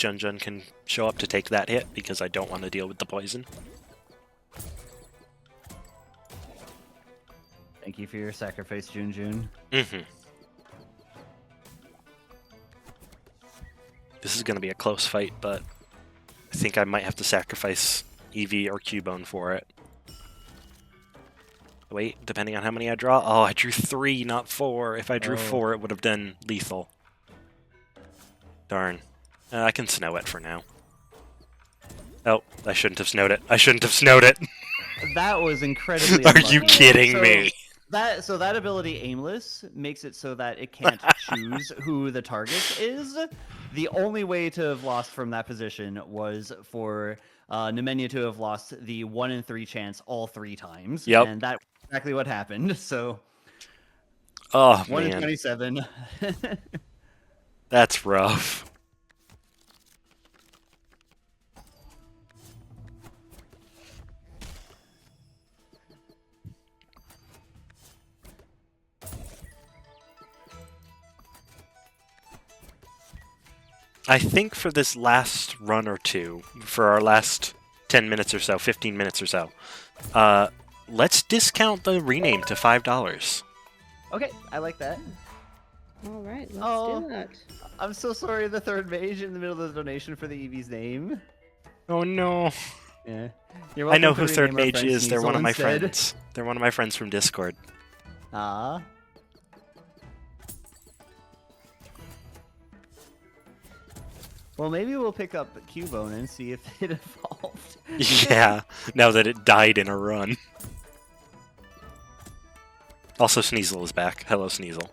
Jun Jun can show up to take that hit because I don't want to deal with the poison. Thank you for your sacrifice, Jun Jun. Mm-hmm. This is going to be a close fight, but I think I might have to sacrifice Eevee or Cubone for it. Wait, depending on how many I draw. Oh, I drew 3, not 4. If I drew 4, it would have done lethal. Darn. I can snow it for now. Oh, I shouldn't have snowed it. I shouldn't have snowed it. That was incredibly Are unlucky. you kidding me? That ability, Aimless, makes it so that it can't choose who the target is. The only way to have lost from that position was for Nemenia to have lost the 1 in 3 chance all 3 times. Yep. And that's exactly what happened. So, Oh, 1 in man. 27. That's rough. I think for this last run or two, for our last 10 minutes or so, 15 minutes or so, let's discount the rename to $5. Okay, I like that. All right, let's Oh. do that. I'm so sorry, the third mage in the middle of the donation for the Eevee's name. Oh no. Yeah. You're I welcome know to who Third rename our Mage friend is. They're one of Sneasel my instead. friends. They're one of my friends from Discord. Ah. Well, maybe we'll pick up Cubone and see if it evolved. Yeah, now that it died in a run. Also, Sneasel is back. Hello, Sneasel.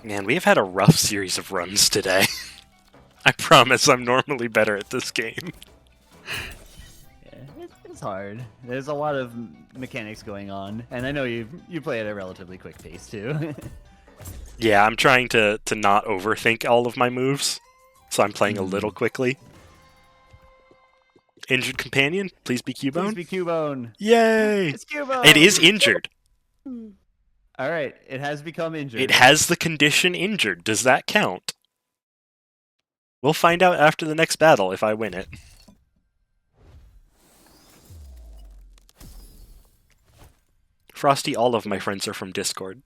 Man, we have had a rough series of runs today. I promise I'm normally better at this game. Yeah, it's hard. There's a lot of mechanics going on, and I know you play at a relatively quick pace too. Yeah, I'm trying to not overthink all of my moves, so I'm playing a little quickly. Injured companion, please be Cubone. Please be Cubone. Yay! It's Cubone. It is injured. All right, it has become injured. It has the condition injured. Does that count? We'll find out after the next battle if I win it. Frosty, all of my friends are from Discord.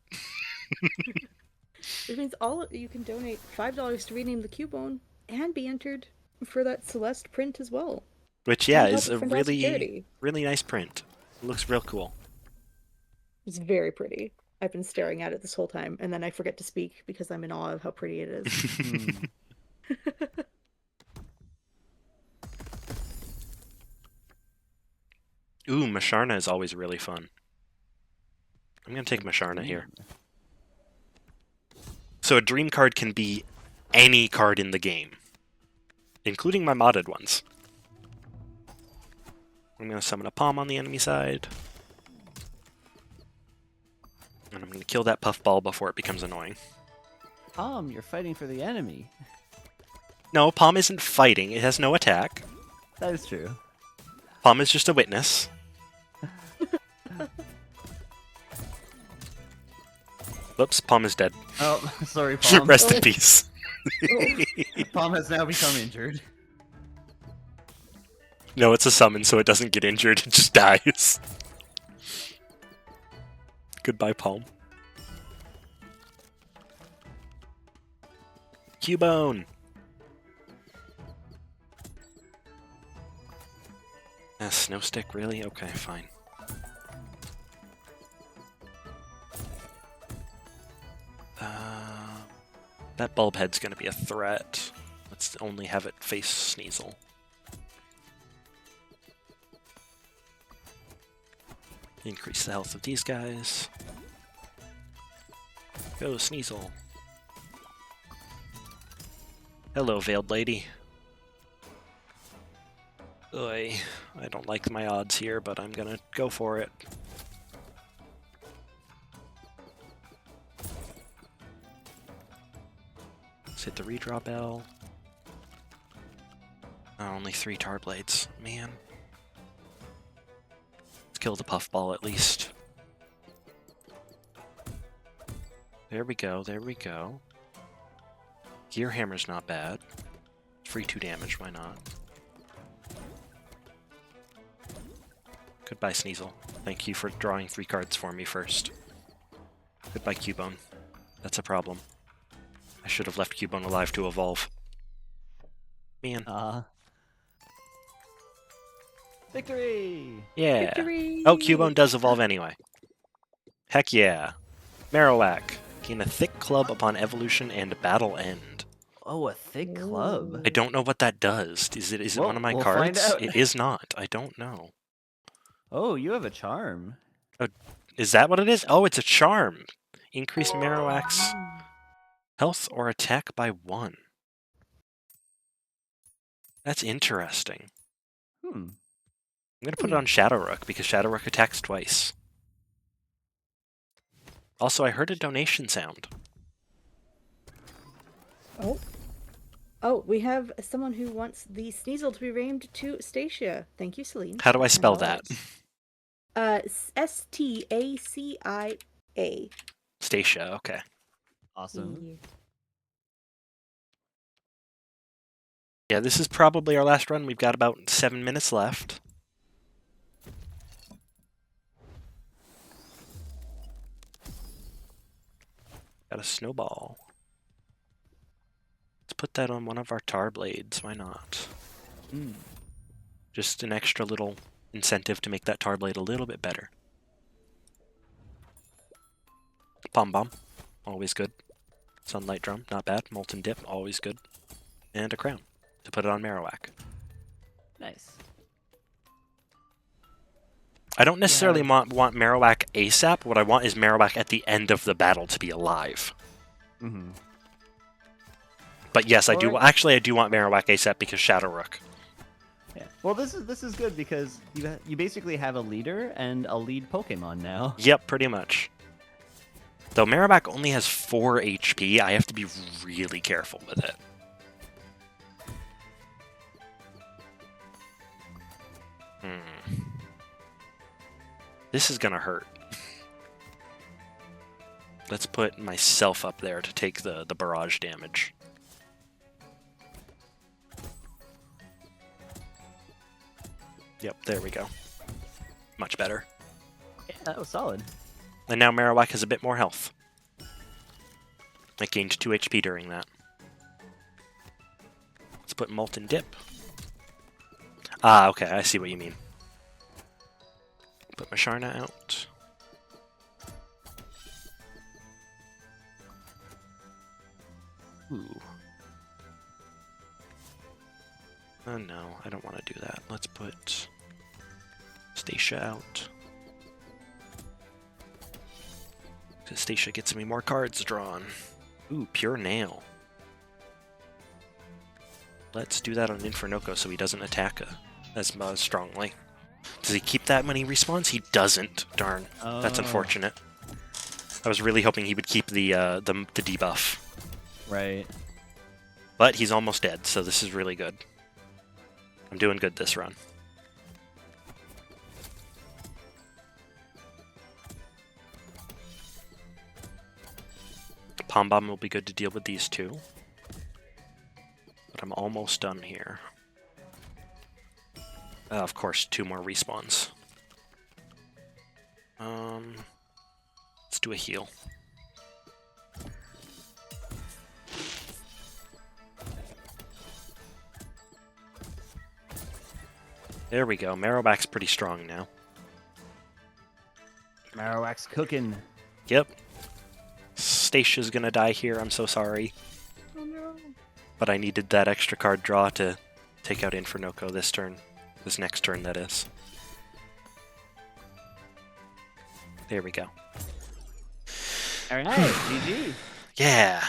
Which means you can donate $5 to rename the Cubone and be entered for that Celeste print as well. Which, yeah, On top is of a Fantastic really, Charity. really nice print. It looks real cool. It's very pretty. I've been staring at it this whole time, and then I forget to speak because I'm in awe of how pretty it is. Ooh, Masharna is always really fun. I'm going to take Masharna here. So a dream card can be any card in the game, including my modded ones. I'm going to summon a Palm on the enemy side. And I'm going to kill that puffball before it becomes annoying. You're fighting for the enemy. No, Palm isn't fighting. It has no attack. That is true. Palm is just a witness. Whoops, Palm is dead. Oh, sorry, Palm. Rest in peace. Palm has now become injured. No, it's a summon, so it doesn't get injured. It just dies. Goodbye, Palm. Cubone! Snow stick, really? Okay, fine. That bulb head's gonna be a threat. Let's only have it face Sneasel. Increase the health of these guys. Go, Sneasel. Hello, Veiled Lady. Oy, I don't like my odds here, but I'm gonna go for it. Let's hit the redraw bell. Oh, only 3 tar blades. Man. Let's kill the puffball at least. There we go, there we go. Gear hammer's not bad. Free 2 damage, why not? Goodbye, Sneasel. Thank you for drawing 3 cards for me first. Goodbye, Cubone. That's a problem. I should have left Cubone alive to evolve. Man. Victory! Yeah. Victory! Oh, Cubone does evolve anyway. Heck yeah. Marowak. Gain a thick club upon evolution and battle end. Oh, a thick club. I don't know what that does. Is it Well, one of my we'll cards? find out. It is not. I don't know. Oh, you have a charm. Is that what it is? Oh, it's a charm. Increase Marowak's health or attack by 1. That's interesting. I'm going to put it on Shadowrook because Shadowrook attacks twice. Also, I heard a donation sound. Oh. Oh, we have someone who wants the Sneasel to be named to Stacia. Thank you, Celine. How do I spell that? Stacia. Stacia, okay. Awesome. Yeah, this is probably our last run. We've got about 7 minutes left. Got a snowball. Let's put that on one of our tar blades. Why not? Just an extra little incentive to make that tar blade a little bit better. Pom Bomb. Always good. Sunlight Drum. Not bad. Molten Dip. Always good. And a crown to put it on Marowak. Nice. I don't necessarily want Marowak ASAP. What I want is Marowak at the end of the battle to be alive. But yes, I do. Actually, I do want Marowak ASAP because Shadowrook. Yeah. Well, this is good because you basically have a leader and a lead Pokemon now. Yep, pretty much. Though Marowak only has 4 HP, I have to be really careful with it. This is gonna hurt. Let's put myself up there to take the barrage damage. Yep, there we go. Much better. Yeah, that was solid. And now Marowak has a bit more health. I gained 2 HP during that. Let's put Molten Dip. Ah, okay, I see what you mean. Put Masharna out. Ooh. Oh no, I don't want to do that. Let's put Stacia out. Because Stacia gets me more cards drawn. Ooh, Pure Nail. Let's do that on Infernoco so he doesn't attack as strongly. Does he keep that when he respawns? He doesn't. Darn. That's unfortunate. I was really hoping he would keep the debuff. Right. But he's almost dead, so this is really good. I'm doing good this run. Pom Bomb will be good to deal with these two. But I'm almost done here. Of course, 2 more respawns. Let's do a heal. There we go. Marowak's pretty strong now. Marowak's cooking. Yep. Stacia's gonna die here, I'm so sorry. Oh no. But I needed that extra card draw to take out Infernoco this turn. This next turn, that is. There we go. Alright, GG. Yeah!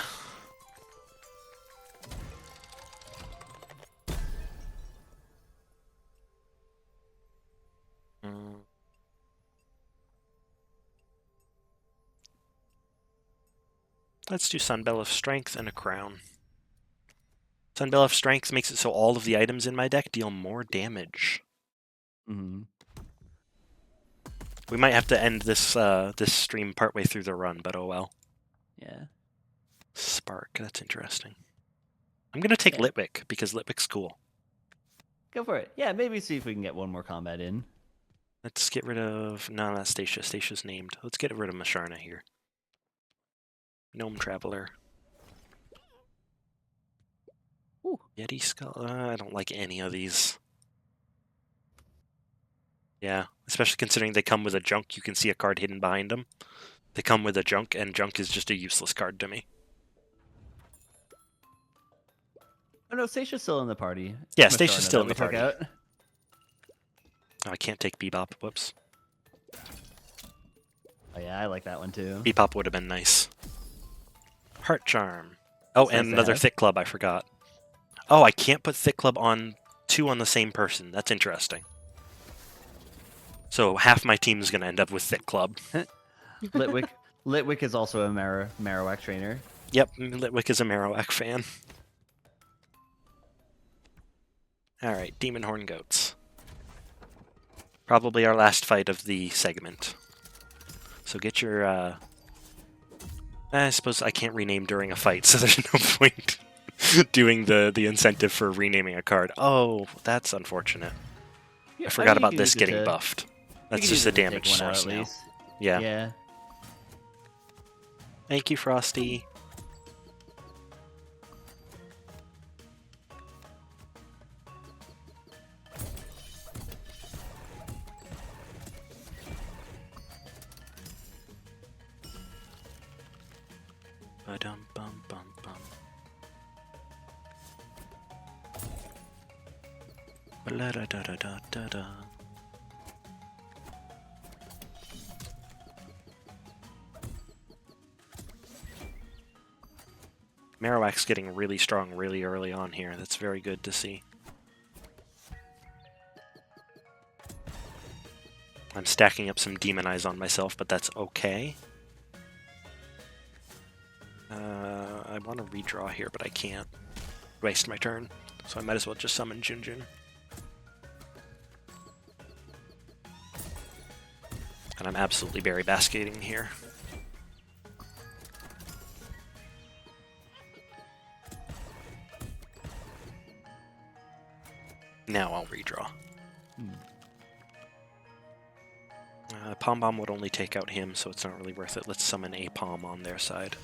Let's do Sunbell of Strength and a crown. Sunbell of Strength makes it so all of the items in my deck deal more damage. Mm-hmm. We might have to end this this stream partway through the run, but oh well. Yeah. Spark, that's interesting. I'm gonna take Yeah. Litwick because Litwick's cool. Go for it. Yeah, maybe see if we can get one more combat in. Let's get rid of... No, that's Stacia. Stacia's named. Let's get rid of Masharna here. Gnome Traveler. Ooh. Yeti Skull. I don't like any of these. Yeah, especially considering they come with a junk. You can see a card hidden behind them. They come with a junk, and junk is just a useless card to me. Oh no, Stacia's still in the party. Yeah, Masharna Stacia's still that in we the took party. out. Oh, I can't take Bebop. Whoops. Oh yeah, I like that one too. Bebop would have been nice. Heart Charm. Oh, It's nice and to another have. Thick Club, I forgot. Oh, I can't put Thick Club on two on the same person. That's interesting. So half my team is going to end up with Thick Club. Litwick. Litwick is also a Marowak trainer. Yep, Litwick is a Marowak fan. Alright, Demon Horn Goats. Probably our last fight of the segment. So get your, I suppose I can't rename during a fight, so there's no point doing the incentive for renaming a card. Oh, that's unfortunate. Yeah, I forgot mean, you about can this use it getting to- buffed. you That's can just use a it to take damage one out source at now. least. Yeah. Yeah. Thank you, Frosty. Ba-dum bum bum bum. Ba-la-da-da-da-da-da. Marowak's getting really strong really early on here. That's very good to see. I'm stacking up some Demon Eyes on myself, but that's okay. I want to redraw here, but I can't waste my turn, so I might as well just summon Junjun. And I'm absolutely berry basketing here. Now I'll redraw. Pom Bomb would only take out him, so it's not really worth it. Let's summon a Pom on their side.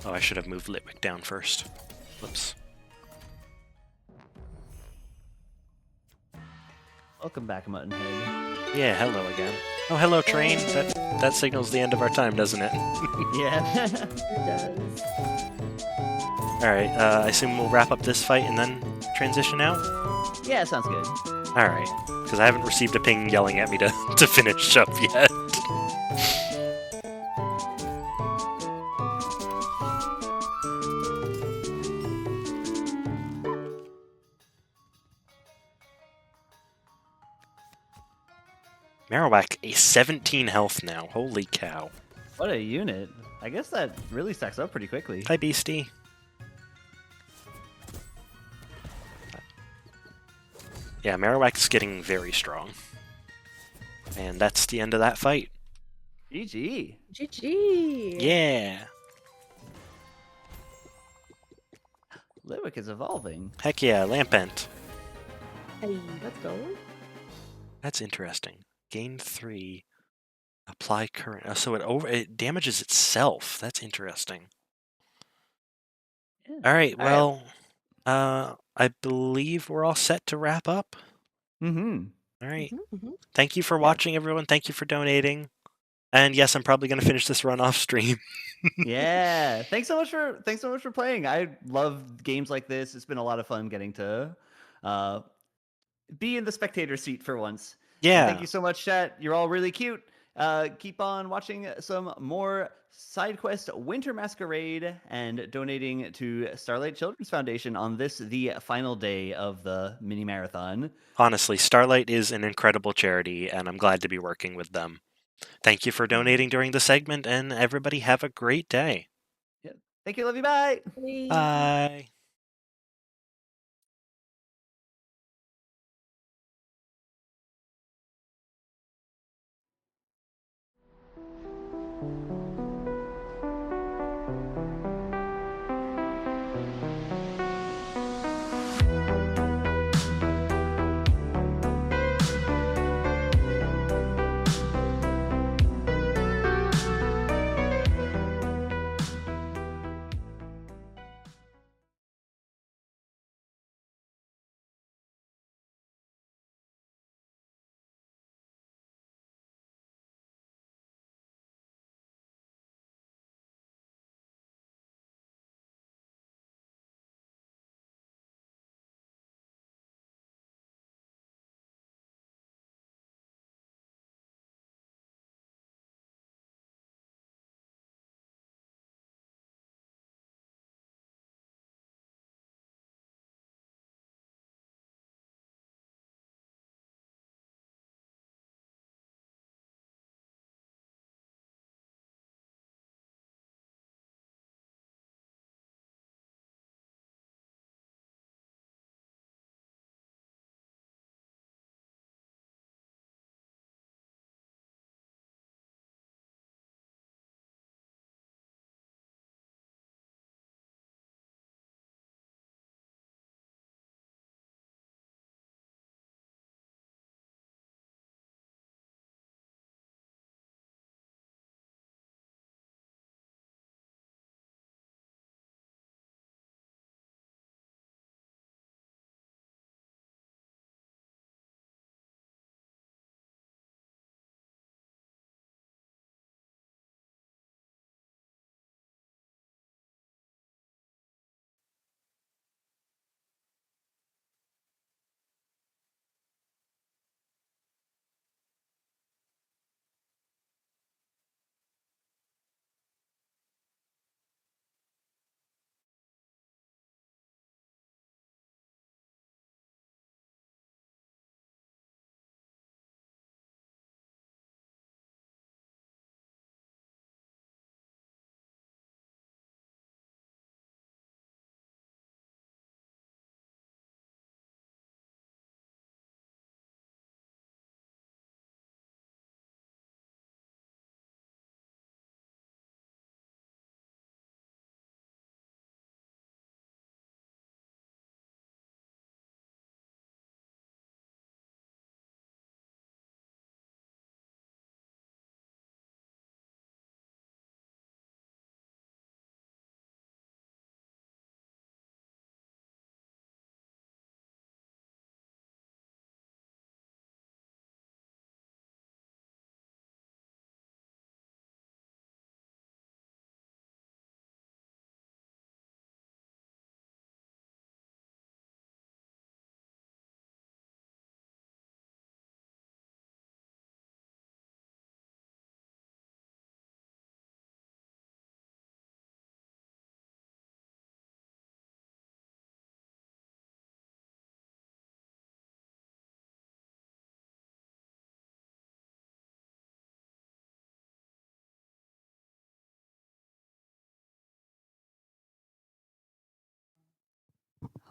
Oh, I should have moved Litwick down first. Whoops. Welcome back, Muttonhead. Yeah, hello again. Oh, hello, train. That signals the end of our time, doesn't it? Yeah. It does. Alright, I assume we'll wrap up this fight and then transition out? Yeah, sounds good. Alright, because I haven't received a ping yelling at me to, to finish up yet. Marowak, a 17 health now. Holy cow. What a unit. I guess that really stacks up pretty quickly. Hi, Beastie. Yeah, Marowak's getting very strong. And that's the end of that fight. GG. GG. Yeah. Litwick is evolving. Heck yeah, Lampent. Hey, let's go. That's interesting. Gain 3. Apply current. So it damages itself. That's interesting. Yeah. All right. All right. Well, I believe we're all set to wrap up. Mm-hmm. All right. Mm-hmm. Thank you for watching, everyone. Thank you for donating. And yes, I'm probably going to finish this run off stream. Yeah. Thanks so much for playing. I love games like this. It's been a lot of fun getting to be in the spectator seat for once. Yeah. And thank you so much, chat. You're all really cute. Keep on watching some more side quest Winter Masquerade and donating to Starlight Children's Foundation on this, the final day of the mini marathon. Honestly, Starlight is an incredible charity, and I'm glad to be working with them. Thank you for donating during the segment, and everybody have a great day. Thank you, love you, bye. Bye.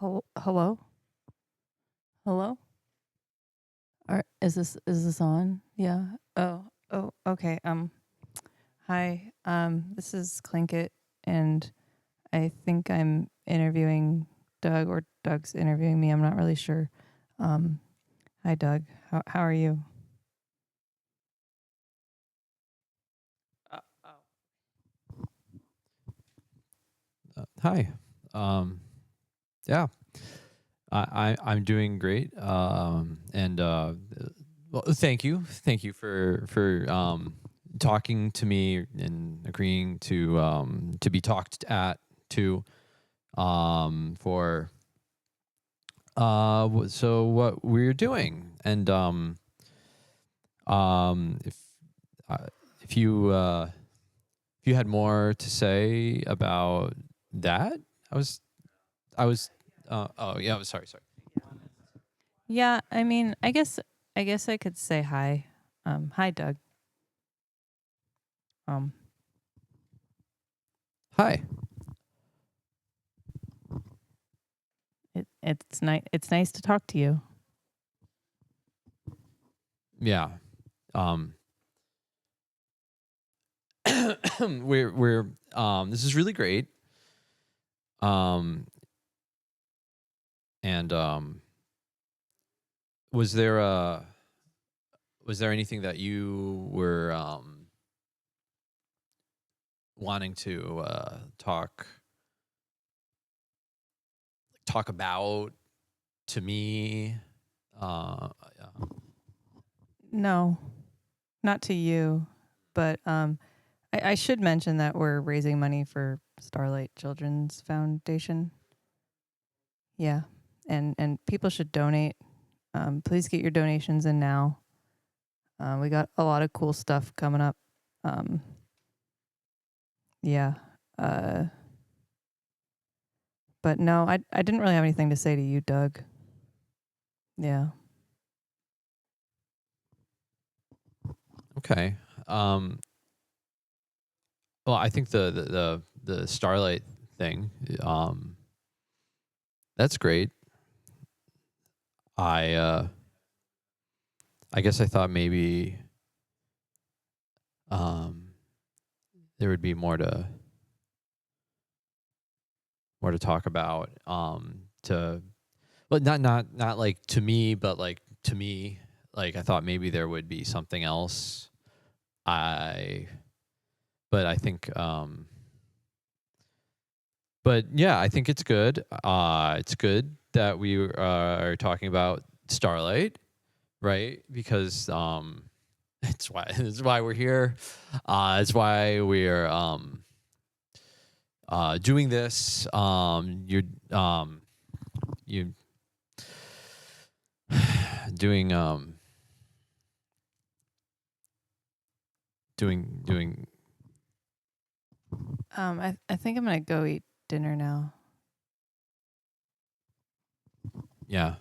Hello? Hello? Is this on? Yeah. Oh, okay. Hi. This is Clinkit, and I think I'm interviewing Doug, or Doug's interviewing me. I'm not really sure. Um, Hi, Doug. How are you? Hi. Yeah, I'm doing great. And well, thank you for talking to me and agreeing to be talked at to for so what we're doing. And if uh, if you if you had more to say about that, I was oh yeah, sorry. Yeah. I mean, I guess I could say hi. Hi, Doug. Um. Hi. It's nice to talk to you. Yeah. We're this is really great. And was there anything that you were wanting to talk about to me? No, not to you, but I should mention that we're raising money for Starlight Children's Foundation. Yeah, and people should donate. Please get your donations in now. We got a lot of cool stuff coming up. Yeah. But no, I didn't really have anything to say to you, Doug. Yeah. Okay. Well, I think the Starlight thing, that's great. I guess I thought maybe there would be more to talk about. But not like to me, but like to me, like I thought maybe there would be something else. But I think but yeah, I think it's good. It's good that we are talking about Starlight, right? Because it's why we're here. It's why we're doing this. You doing doing I think I'm gonna go eat dinner now. yeah.